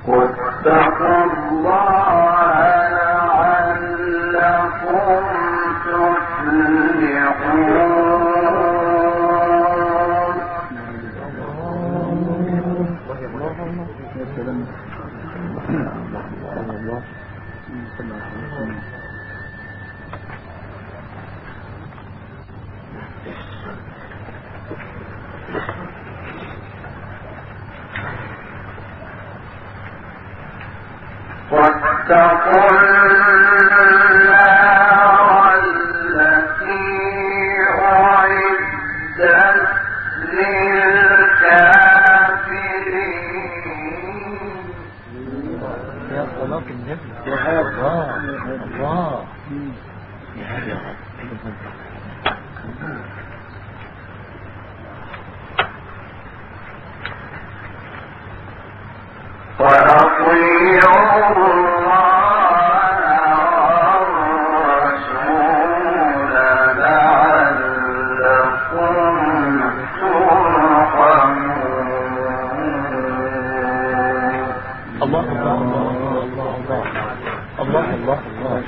واتقوا الله لعلكم واتقوا النار التي أعدت للكافرين. يا صلاة النبي يا الله الله يا هذا يا رب. وأطيعوا الله والرسول لعلكم ترحمون. الله الله الله الله الله الله.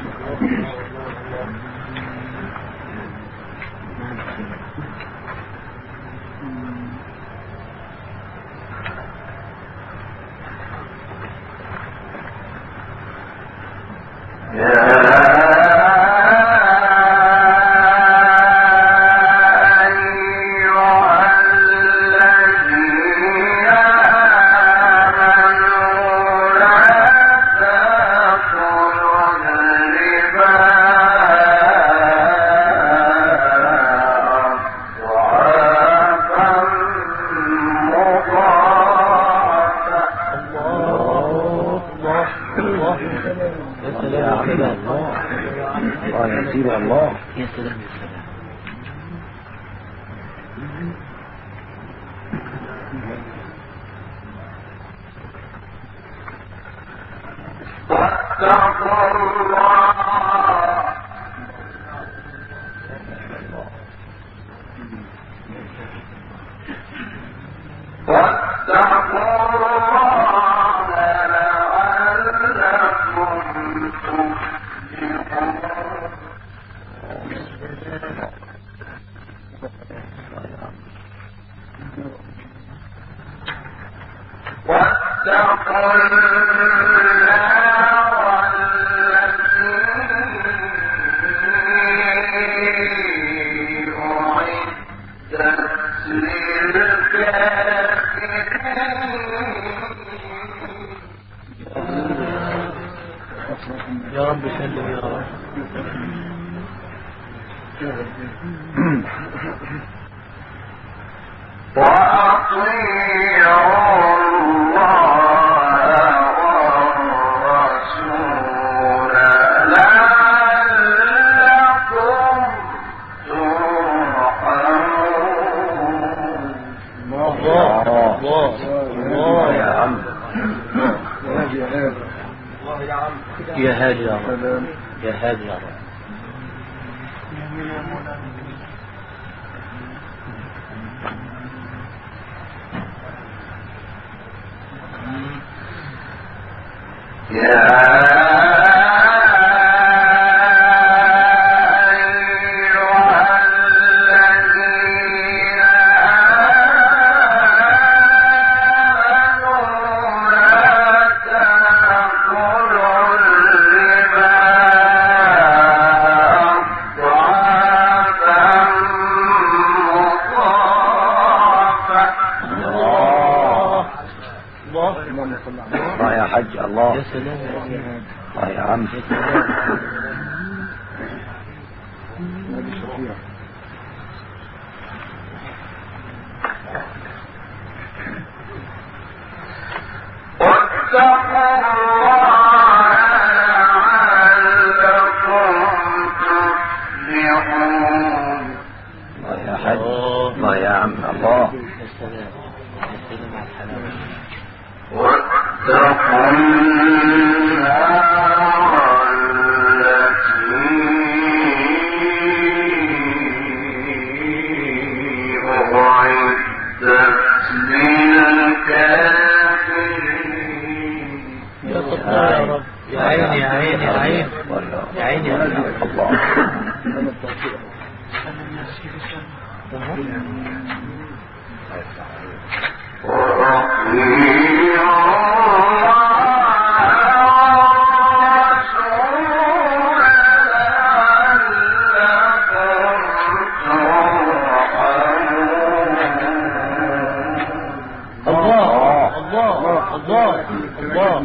يا سلام يا سلام. واتقوا الله يا رب سلم يا رب. وأطيعوا الله والرسول لعلكم ترحمون. الله الله الله يا عم. يا هادي يا رب يا هادي يا رب. الله الله يا حج الله. يا سلام يا سيدي. الله يا عم. يا سلام. واتقوا الله لعلكم تفلحون. الله يا حج الله يا عم الله. يا سلام يا سلام على الحلاوة. واتقوا النار التي أعدت للكافرين. يا ستار يا رب. يا عيني يا عيني يا عيني يا عيني يا عيني. الله. الله الله الله الله.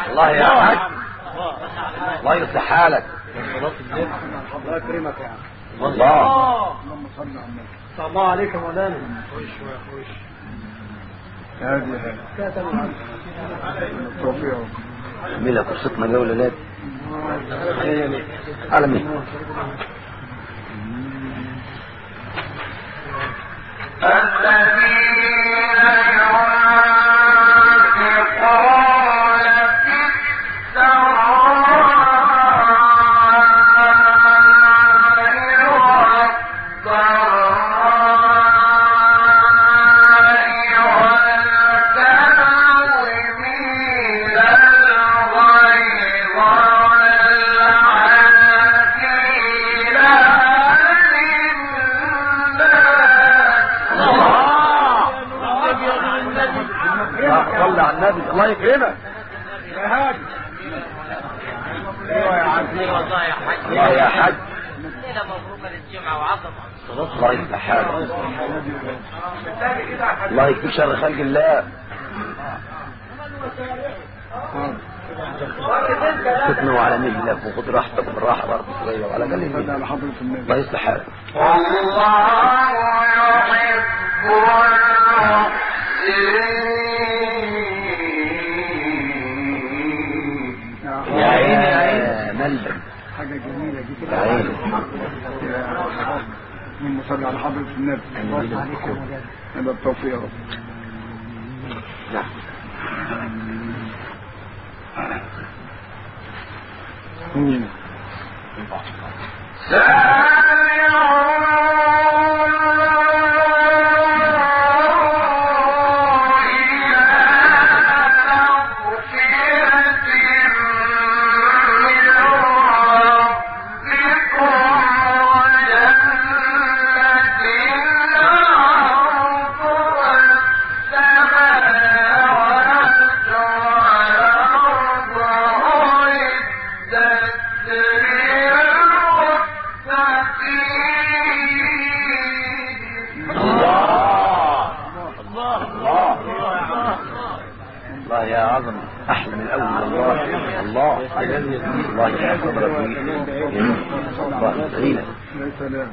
الله يا حج الله يصلح حالك. الله يكرمك يا عم. الله. اللهم صل على النبي. صلى الله عليك يا مولانا. خوش خوش. هذه التوفيق. ميلا قصتنا جو ولا لا؟ على مين؟ الذين صل على النبي الله يكرمك. الله يا حج ليلة مبروكة للجمعة وعظمة. الله يصلح حالك. الله يكفيك شر خلق الله. تثنوا على مهلك وخذ راحتك بالراحة برضه شوية وعلى قليل. الله يصلح حالك. والله يحب يا عيني يا عيني. ملبن حاجة جميلة دي يا عيني. من مصلي على حضرة النبي. هذا التوفيق يا رب. نعم. الله يا عظم احلى من اول الله. الله الله يا حضرة الله يسعدك. يا سلام.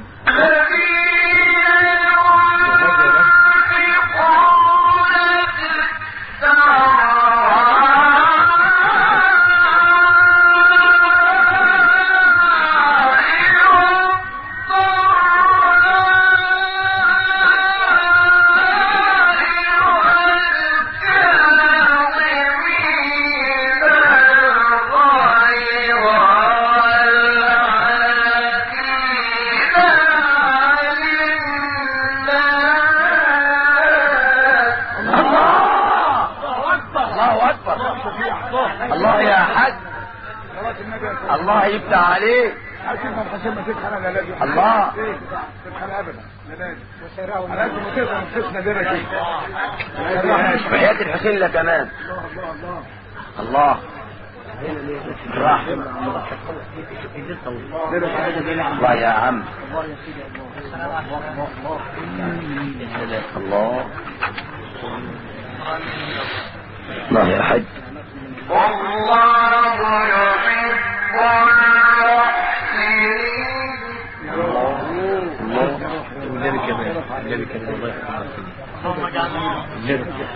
الله يفتح عليك. حسين الحسين ما تدخل على لازم الله تدخل ابدا لازم تقدر تسمع دينا كده وحياة الحسين لا كمان. الله راح الله يا عم. الله الله يا حج. والله يحب والنبي كمان النبي كمان الله يرحمه.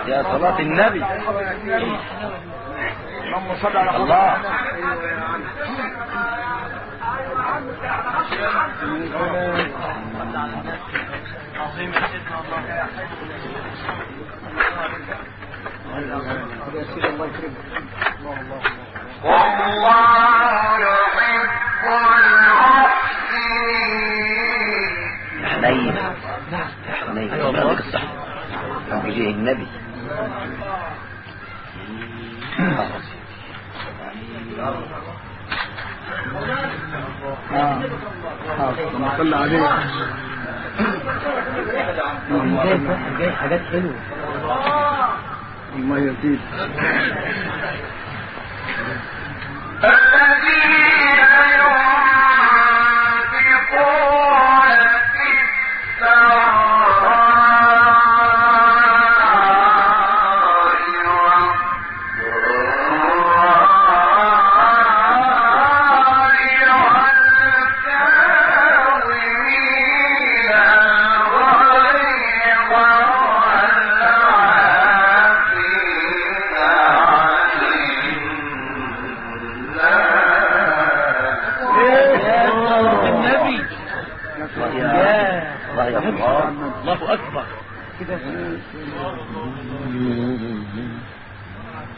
يا صلاة النبي. اللهم صل على الله. والله يحب المحسنين. حنين حنين الله الصح بجيه النبي. صل عليه. جاي حاجات حلوه الله يزيد. الذين ينفقون في الله اكبر كده.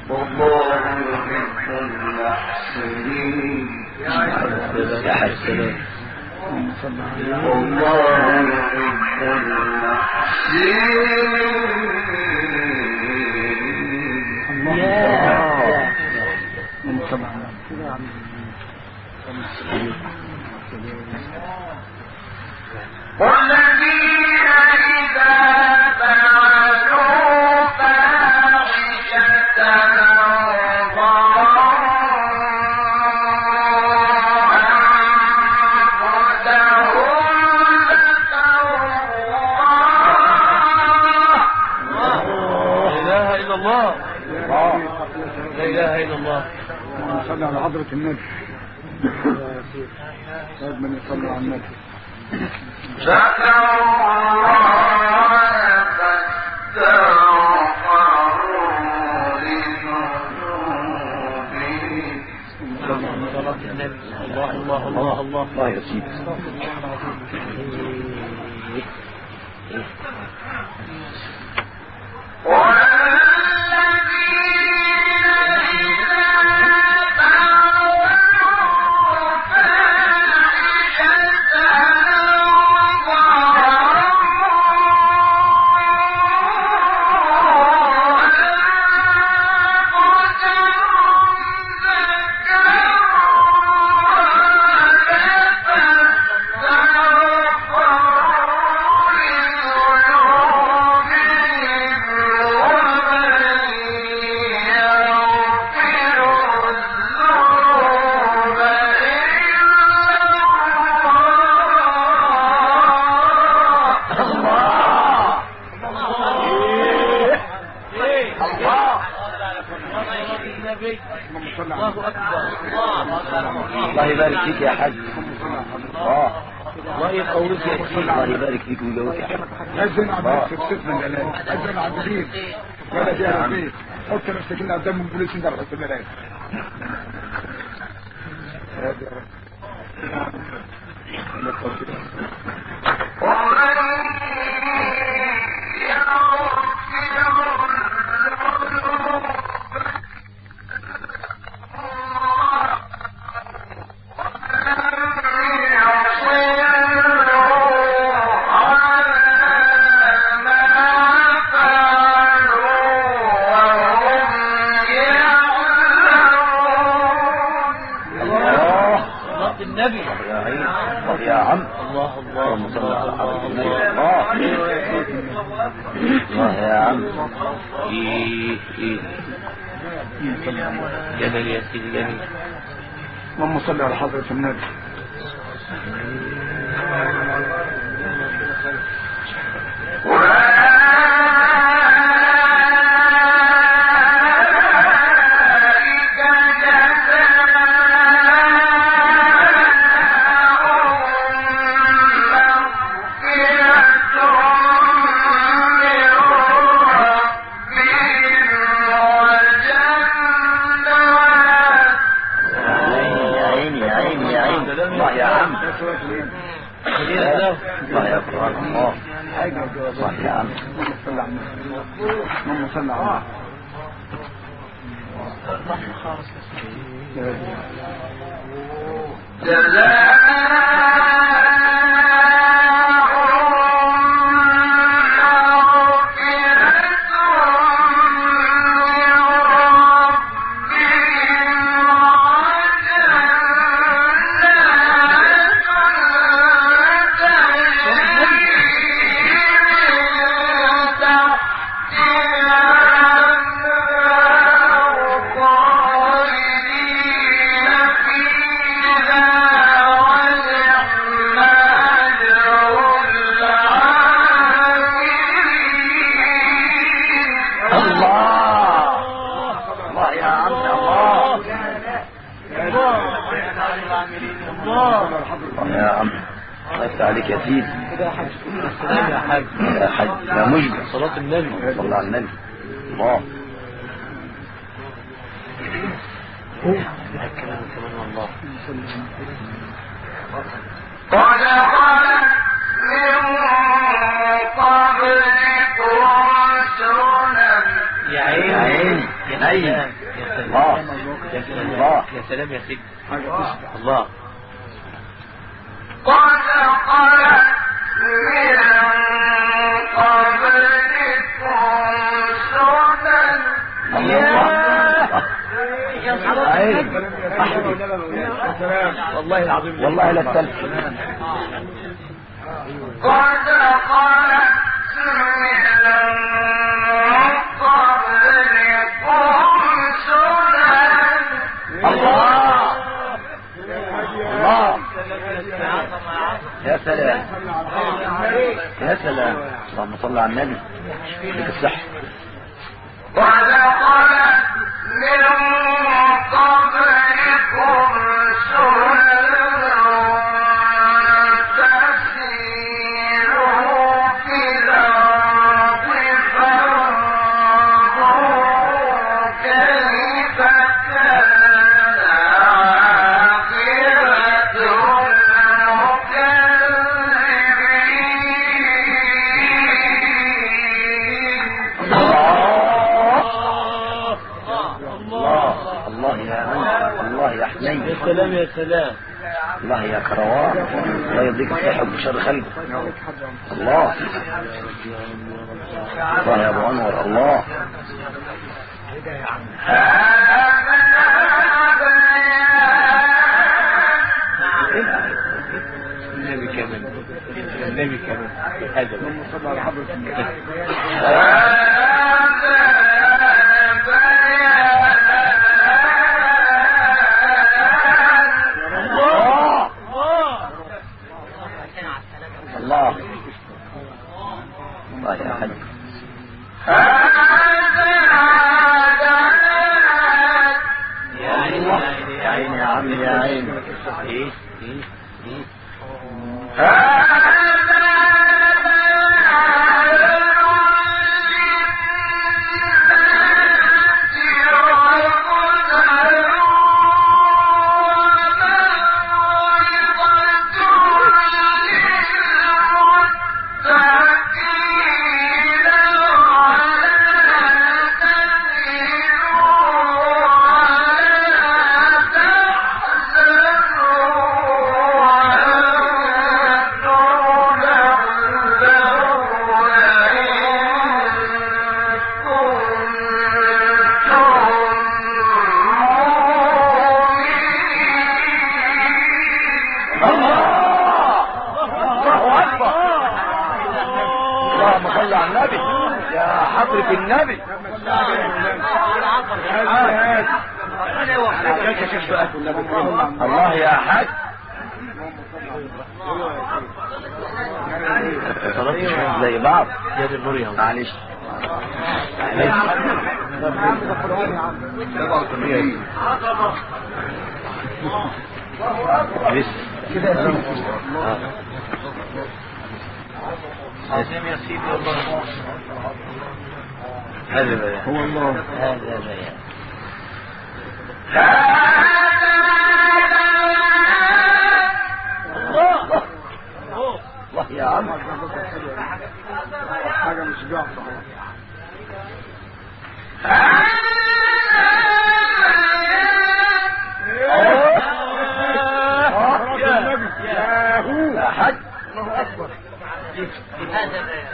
والله يحب المحسنين. يا حسن والله يحب والذين إذا فعلوا فاحشة لا اله الا الله. صل على حضرة النبي. طيب من يصلي على النبي. الله الله الله الله الله يا سيدي. Yeah. النبي. اللهم صل على الله أكبر. الله يبارك فيك يا حاج. الله يقويك يا سيدي. الله يبارك فيك ويقويك يا حاج. أذن عم نفسك ستنا الآن. أذن عم بزيد ولا جاء بزيد. حط نفسك إلا قدام البوليس ندرس في الآن. يا عم الله الله اللهم صل على حضرة النبي. الله يا عم. جميل يا سيدي جميل. اللهم صل على حضرة النبي. الله يا قرآن الله. الله يا عم. اللهم صل على يا عم. الله يفتح عليك يا سيدي. يا حاج يا حاج يا حاج يا مجبر. صلاة النبي. صلى على النبي. الله. الكلام كمان والله. قد خلت من قبلكم سنن. يا عيني يا عيني. يا عيني يا سلام يا سلام يا سلام يا سيدي الله. قد خلت من قبلكم سنن. والله العظيم والله لا تلف. قد خلت من قبلكم سنن. الله الله. يا سلام يا سلام. اللهم صل على النبي. لك الصحة. قد خلت من قبلكم سنن تسيروا في الأرض فانظروا كيف كان عاقبة المكذبين. الله يا من. الله يا حنين. يا سلام يا سلام. الله يا كروان. الله يرضيك الصحة وشر خلقه. الله. الله يا ابو انور. الله. النبي كمان النبي كمان هذا اللهم صل على حضرة النبي. الله. الله يا حج. النبي. الله يا حاج. زي بعض يا دي النور يا ولد. معلش كده يا سيدي والله. هذا بيان. هو الله. هذا بيان. الله يا عم. حاجة مش جاهزة صحيح. يا حج. الله أكبر. هذا بيان.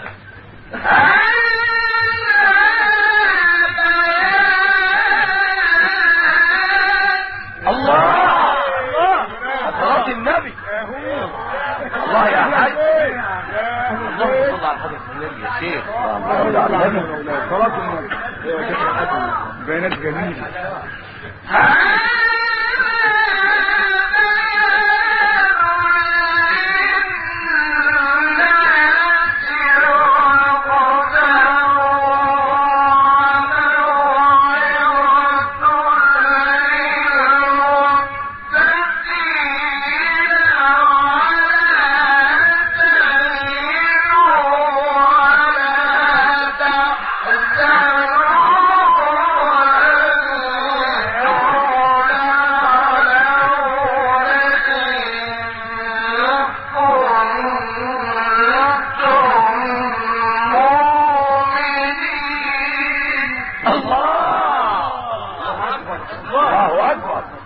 الله صلاة النبي. الله يا حج. اللهم صل على حضرة النبي يا شيخ. اللهم صل على النبي. صلاة النبي. بيانات جميلة.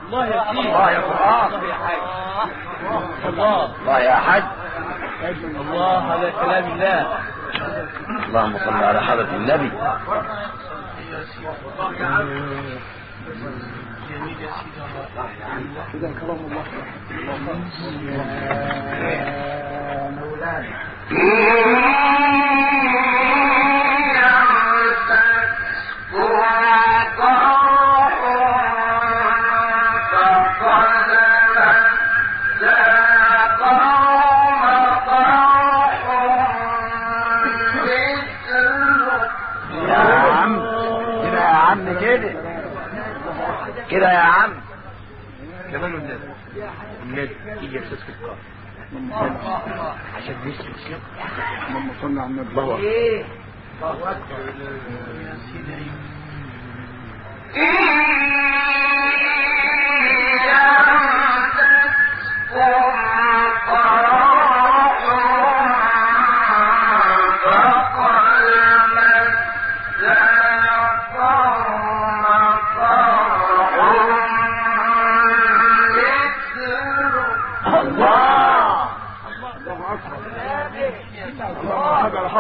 الله يا قرآن. الله يا حج. الله على كلام الله. اللهم صل على حضرة النبي. كده كلام الله. كده يا عم. كمان النبي يجي يحسس في القاف عشان يسلم سلم. اللهم صل على النبي. الله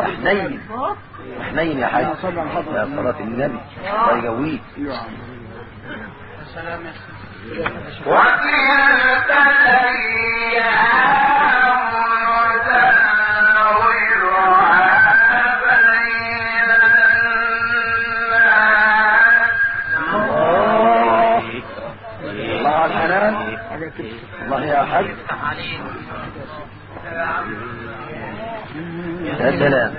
حنين حنين يا حاج. يا صلاة النبي. الله يقويك. وتلك الأيام نداولها بين الناس. الله على الحنان. الله يا حج. يا سلام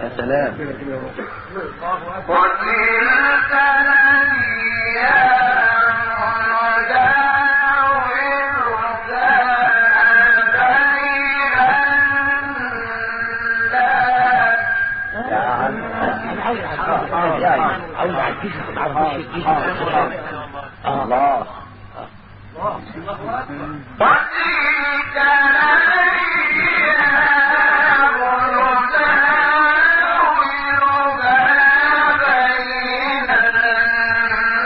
يا سلام. وتلك عاوز اعديك تعرفش تجيب الله. وتلك الأيام نداولها بين الناس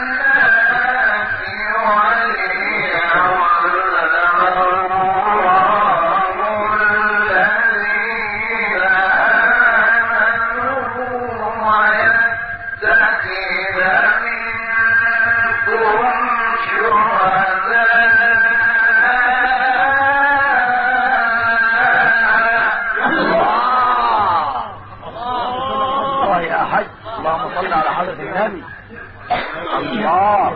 وليعلم الله الذين آمنوا ويتخذ منكم اللهم صل على حضرة النبي. الله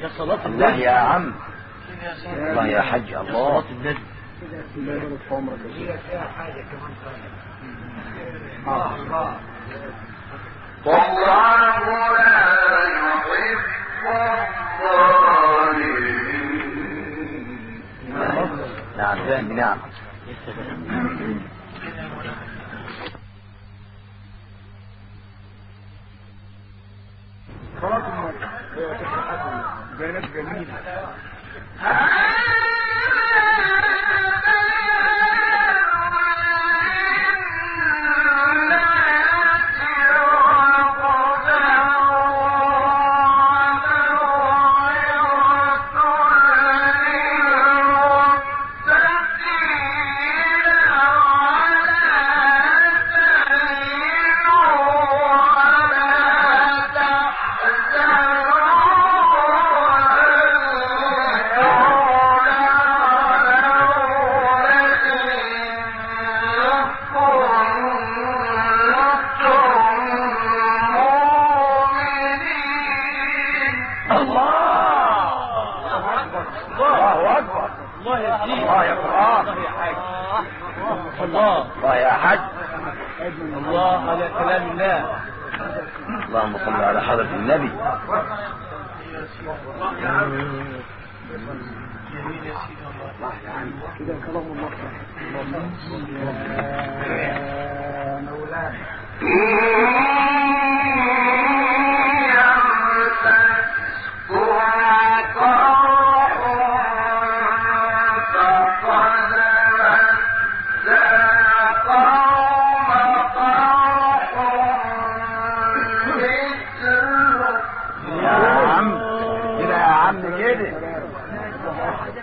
يا صلاة الله النبي. يا عم، الله يا حج، الله صلاة النبي. الله يبارك في عمرك يا شيخ. والله لا يحب الظالمين. نعم فهم، نعم. صلاة النبي بيانات جميلة. الله يا حج، الله على كلام الله. اللهم صل على حضرة النبي. كده كلام الله.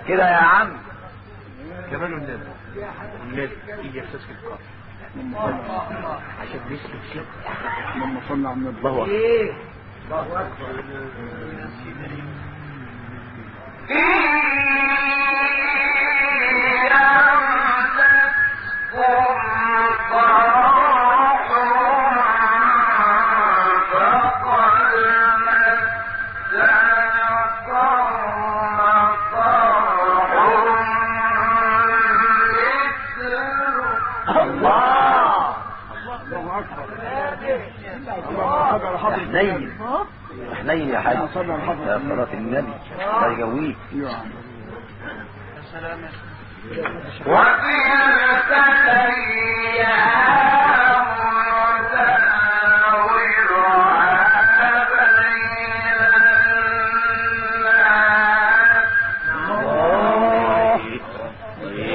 كده يا عم، كمان النبي النبي يجي احساس في القلب عشان نسلك شيء. لما صلنا على النبي. الله اكبر. حنين حنين يا حاج، يا صلاة النبي، الله يقويك. وتلك الأيام نداولها بين الناس.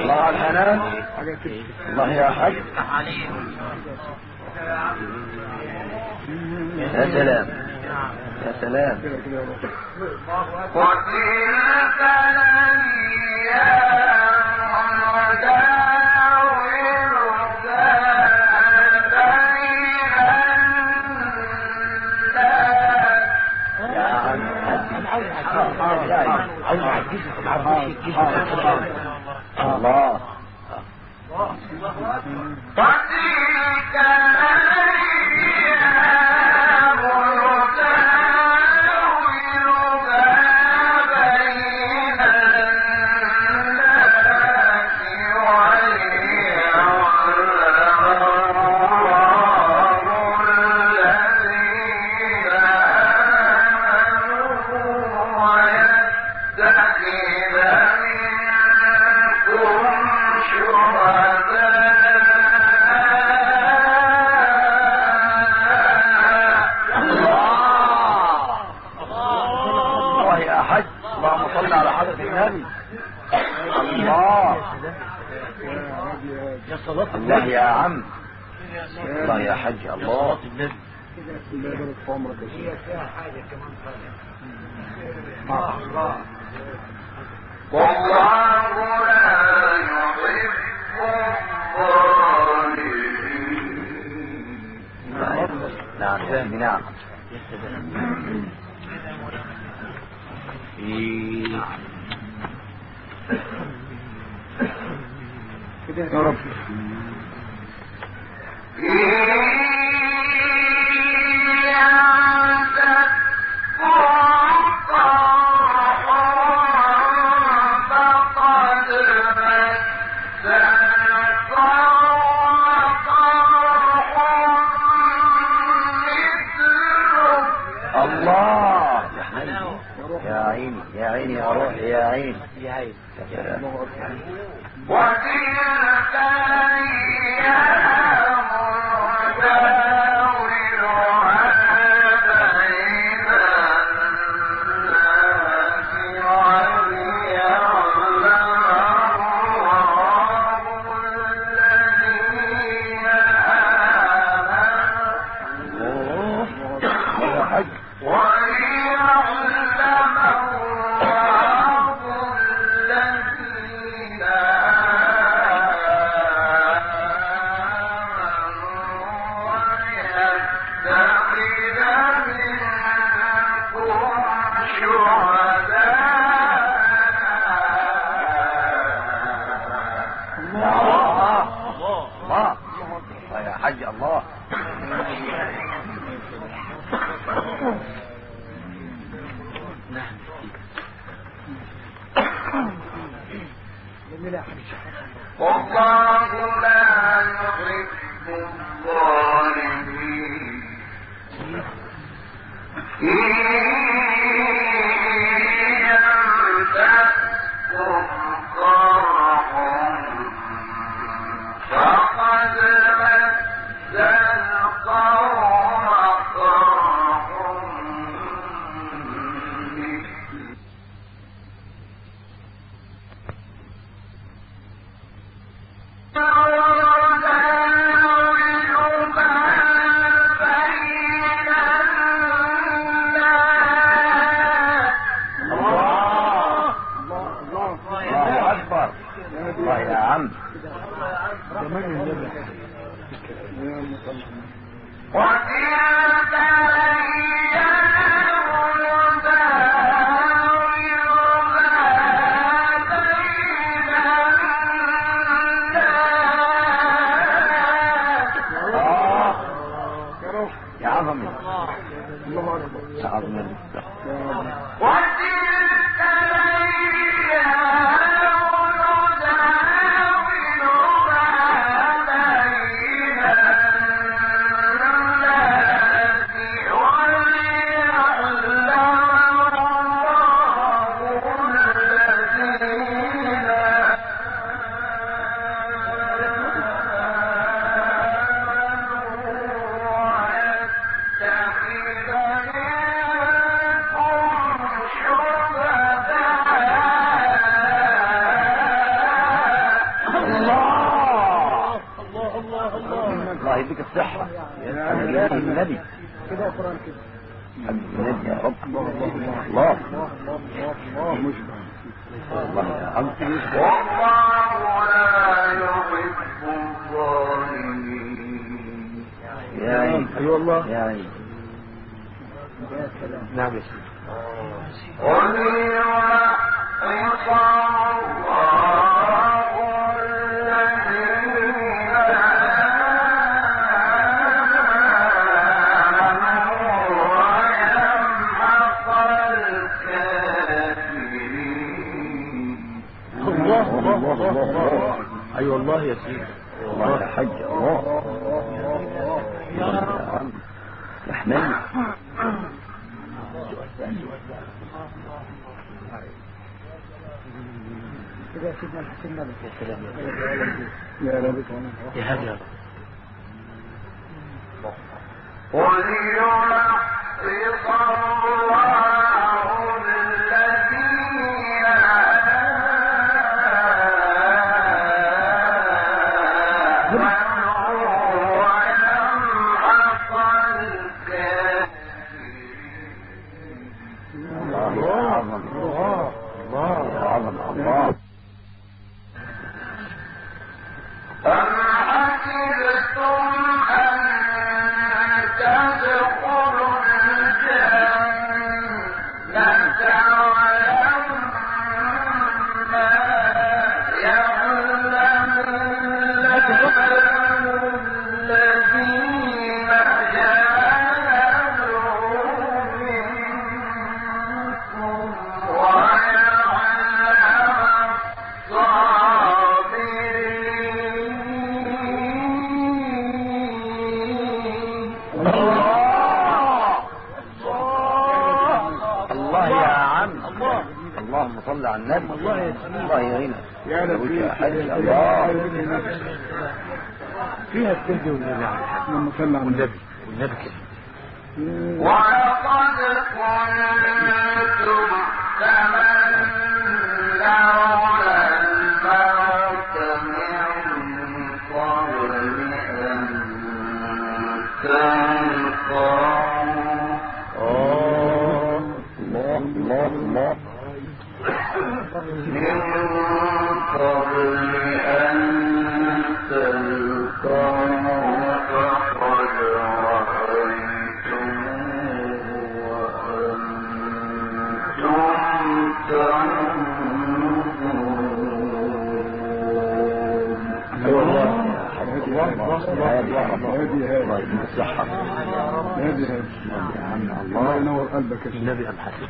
الله على الحنان، الله يا حج. يا سلام يا سلام. وتلك الأيام نداولها بين الناس. يا عم عاوز اعجزك ما اعرفش الله. وتلك الأيام نداولها بين الناس وليعلم الله الذين آمنوا ويتخذ منكم اللهم صل على حضرة النبي. الله يا صلاة الله يا عم، الله يا حج، الله. النبي. الله يبارك في عمرك يا شيخ. والله لا يحب الظالمين. نعم فهم، نعم. يا رب. الله يا حنين يا عيني يا عيني يا روحي يا عيني يا عين يا سلام. وتلك أيام نداولها بين الناس وليعلم الذين آمنوا وليعلم الله الذين آمنوا ويتخذ منكم شهداء. الله يا حاج الله. نعم والله لا يحب الظالمين. إن يمسككم قرح فقد مس القوم قرح مثله الله أكبر. الله يا عم. وتلك أيام نداولها بين الناس. يا عظمي يا عظمي. وتلك الأيام نداولها بين الناس وليعلم الله الذين الله يديك الصحة يا النبي كده قرآن كده. النبي يا رب. الله الله يا عم. والله لا يحب الظالمين. يا عين ايوه الله يا عين. نعم يا سيدي وليحق الله الذين آمنوا ويمحق الكافرين. الله الله الله ايوه الله يا سيدي الله يا حج الله. يا عم يا حنين. كده سيدنا الحسين نبي. يا سلام يا رب يا هادي يا رب. وليحق الله الذين آمنوا ويمحق الكافرين. الله يا عظم الله يا عظم الله. أم حسبتم أن تدخلوا الجنة ولما يعلم الذين جاهدوا منكم ويعلم الصابرين. صلى على النبي. الله يعينك يا نبي الله. فيها التهدي والنبي اللهم صل على النبي والنبي كده. ولقد كنتم تمنون الموت من قبل أن تلقوا الله الله من قبل أن تلقوا فقد رأيتموه وأنتم الله ينور قلبك يا النبي الحسن.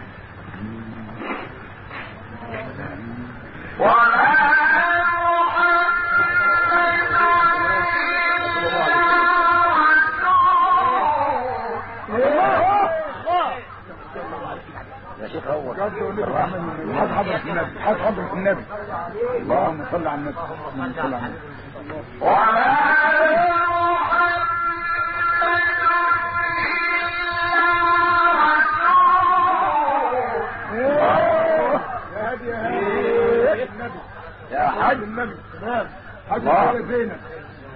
يا شيخ أول حد حضرة النبي حد حضرة النبي اللهم صل على النبي اللهم صل على النبي يا حاج النبي حاج زينب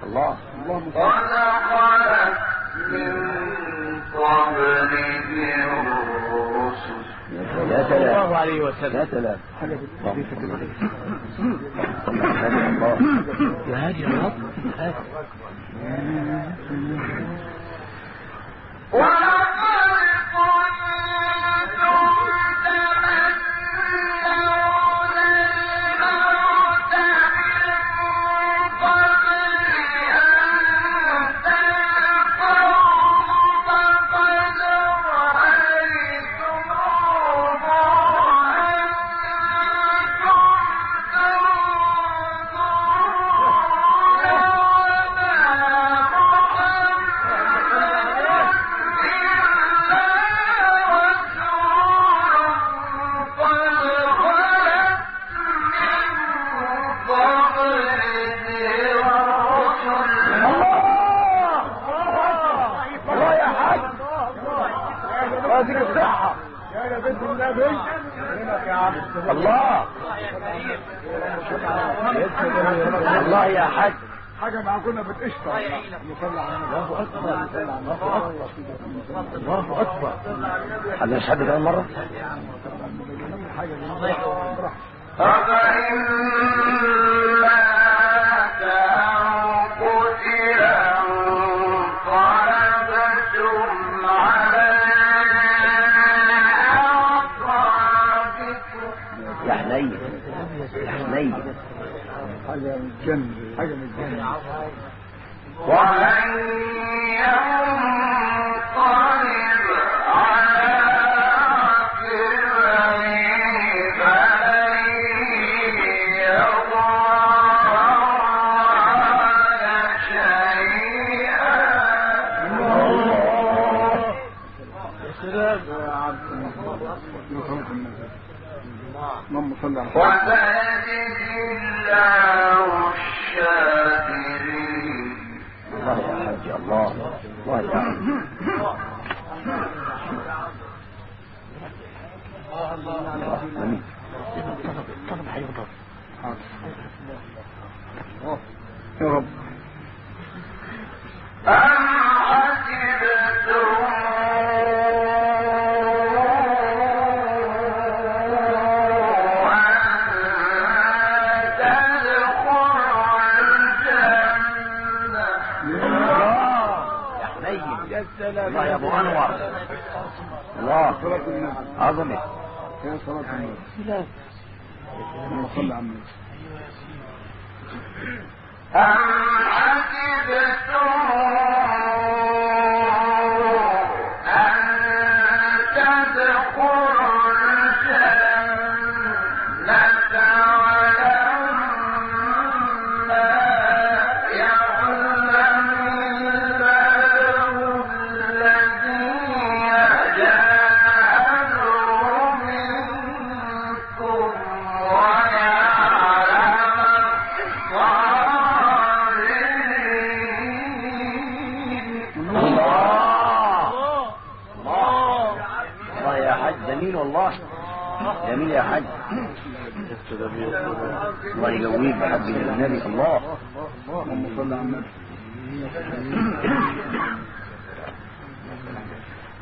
الله اللهم صل ولقد من قبلهم الرسل يا سلام الله عليه وسلم. يا سلام يا هادي يا رب هادي. ولقد كنتم تمنون الموت من قبل أن تلقوه فقد رأيتموه قادر الصحة يا بنت النبي هناك يا عبد الله الله يا حاج. حاجة مع كنا بتقشطة نصلي على النبي الله أكبر الله أكبر. حد مش حد كمان مرة أفإن مات أو قتل انقلبتم على أعقابكم يا حنين يا حنين. حاجة من الجنة حاجة من الجنة ومن ينقلب على عقبيه فلن يضر شيئا يا سلام. يا عبد اللهم صل على وسيجزي الله الشاكرين. الله يا حاج الله الله يا حاج. امين. الطلب هيغضب. يا رب أم حسبتم الله يا ابو انور الله صلاة النبي عظمه يا صلاة النبي اللهم صل على النبي أم حسبتم أن تدخلوا الجنة ولما يعلم الله الذين جاهدوا منكم الله. جميل يا حاج. الله يقويك بحب النبي. الله اللهم صل على النبي.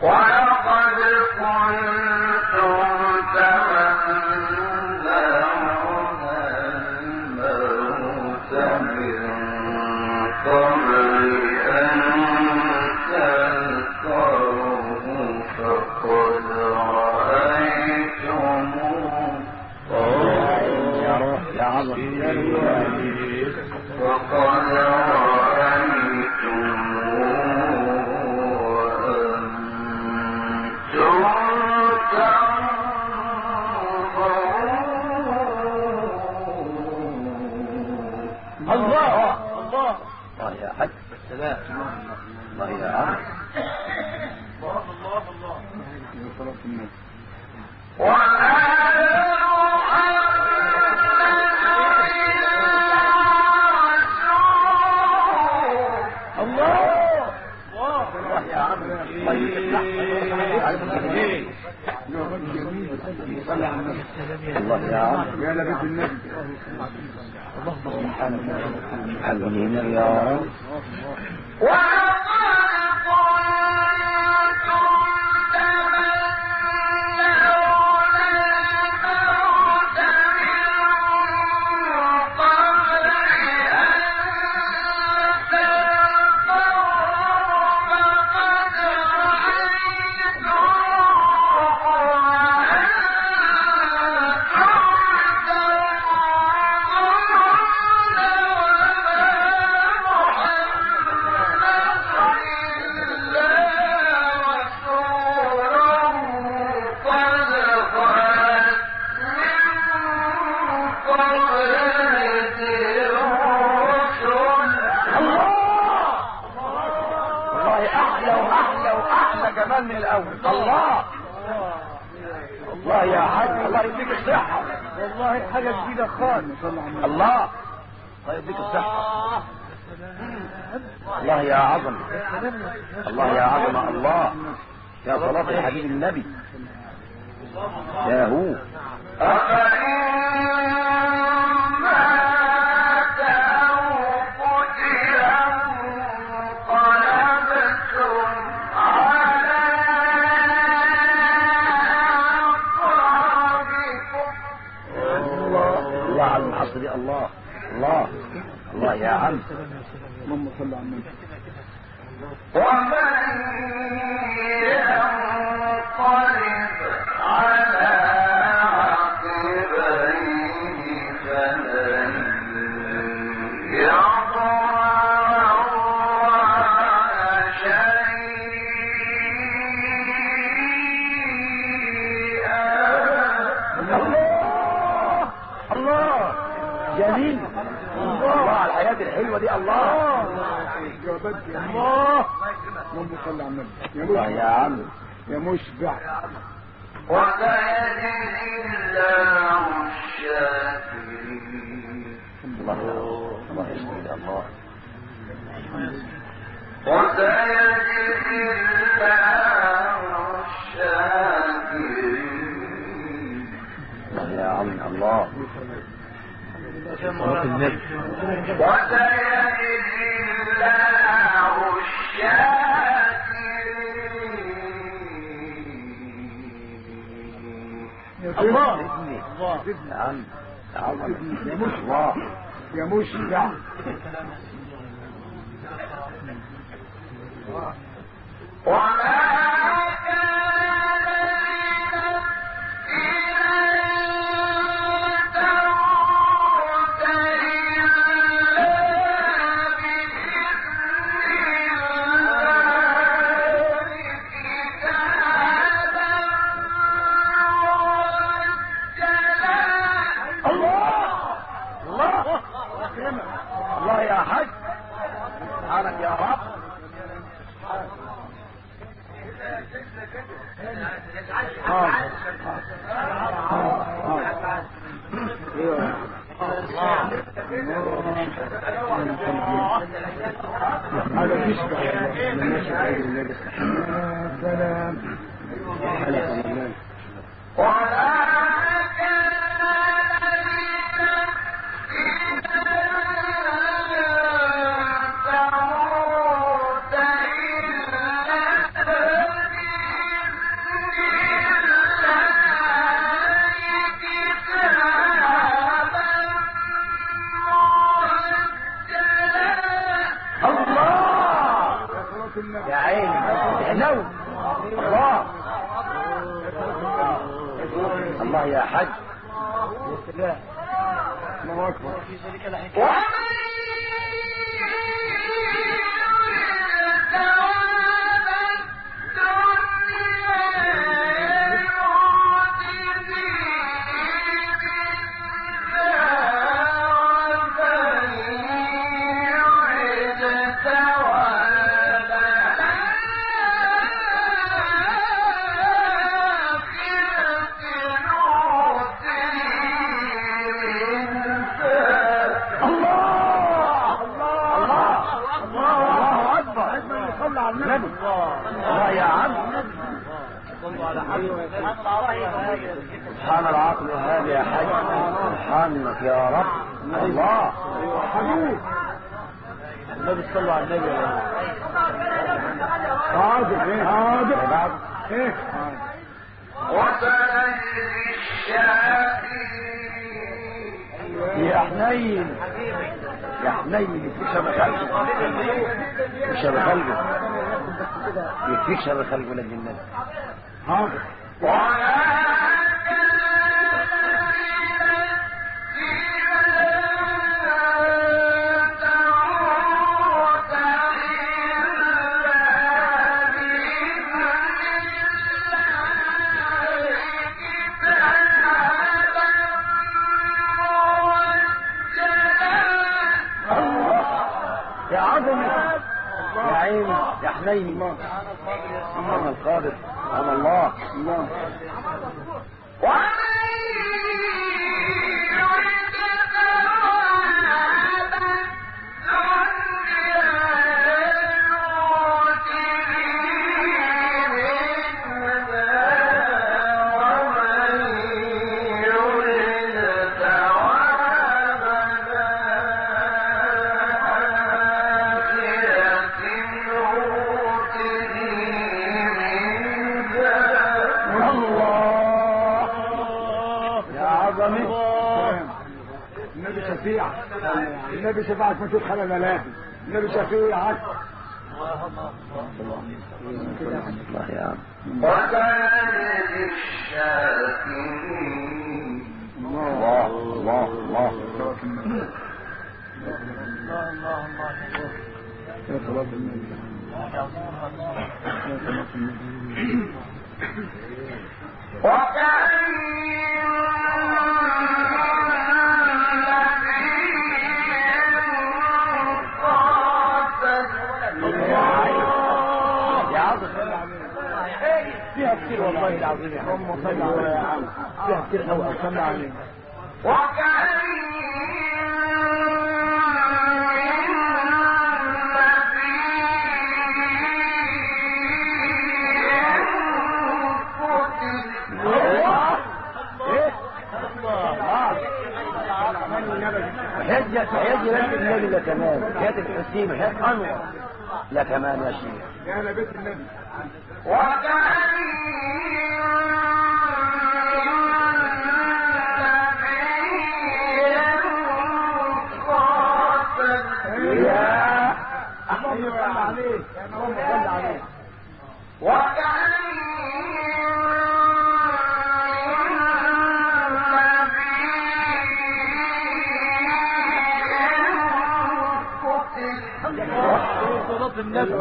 ولقد كنتم تمنون الموت من قبل أن تلقوه فقد رأيتموه يا عظم وقد الله يا عم يا لبيت النبي. اللهم سبحانك حبيبنا يا رب. من الاول. الله الله يا حاج، الله يديك الصحة، والله حاجة جديدة خالص. الله الله يديك الصحة. الله يا عظم، الله يا عظم، الله يا صلاة الحبيب النبي يا هو. الله الله الله يا عم. اللهم صل على النبي. ومن ينقلب على عقبيه فلن يضر شيئا. الله جميل. الله على الحياة الحلوة دي. الله الله. اللهم صل على النبي. الله يا عم يا مشبع. وسيجزي الله الشاكرين. الله الله يسعدك. الله وسيجزي الله الشاكرين. الله يا عم. الله صلاة النبي. وسيجزي الله الشاكرين. الله الله يا عم يا عم يا مشبع يا مشبع. وما الله يا حج سبحانك يا رب. هذا يشبع الناس. سلام. يا عيني نو الله الله يا حج الله اكبر الله يا عم سبحان العقل هذا يا حاج سبحانك يا رب الله حبيبي النبي صلى على النبي حاضر حاضر ايه يا حنين يا حنين يكفيك شر خلقه شر خلقه يكفيك شر خلقه للجنة حاضر يا عظم يا عيني يا حنين الله انا القادر انا الله الله النبي شفيع النبي شفاعك ما تدخل الملاهي النبي شفيعك الله يا عم الله الله الله يا صلاة النبي يا صلاة النبي فيها كتير والله العظيم يا عم صل على يا عم فيها كتير قوي صل عليه حياتي لك النبي لا كمان حياة الحسين حياة أنور لا كمان يا شيخ يا أهل بيت النبي يا أحمد صلى عليه يا نوم صلى عليه صلاة النبي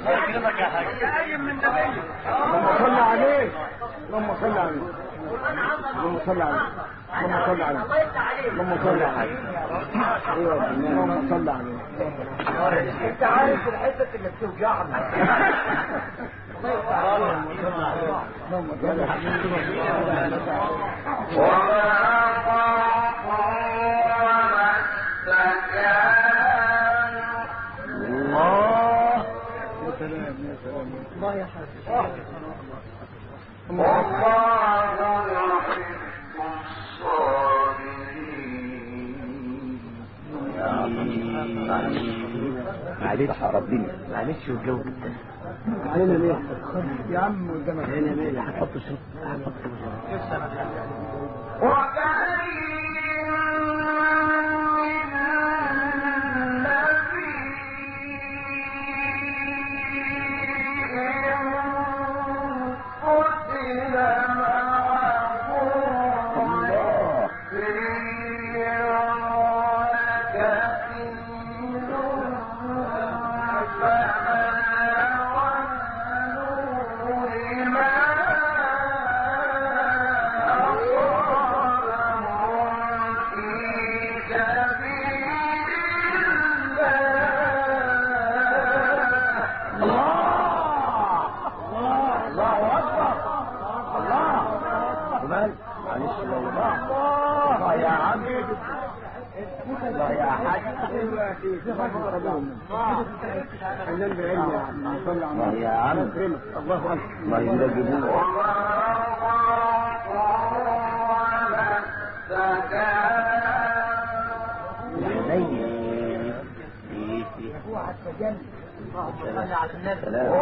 يكرمك يا حاج. اللهم صل عليه اللهم صل عليه اللهم صل عليه اللهم صل عليه اللهم صل عليه ايوه اللهم صل عليه. انت عارف الحته اللي بتوجعنا. اللهم صل الله يا سلام يا سلام الله يا حاج. معلش ربنا معلش والجو جدا علينا ليه يا عم قدامك هنا ليه هتحط شوط هتحط يا عم الله اكبر الله يجزيك على النبي. سلام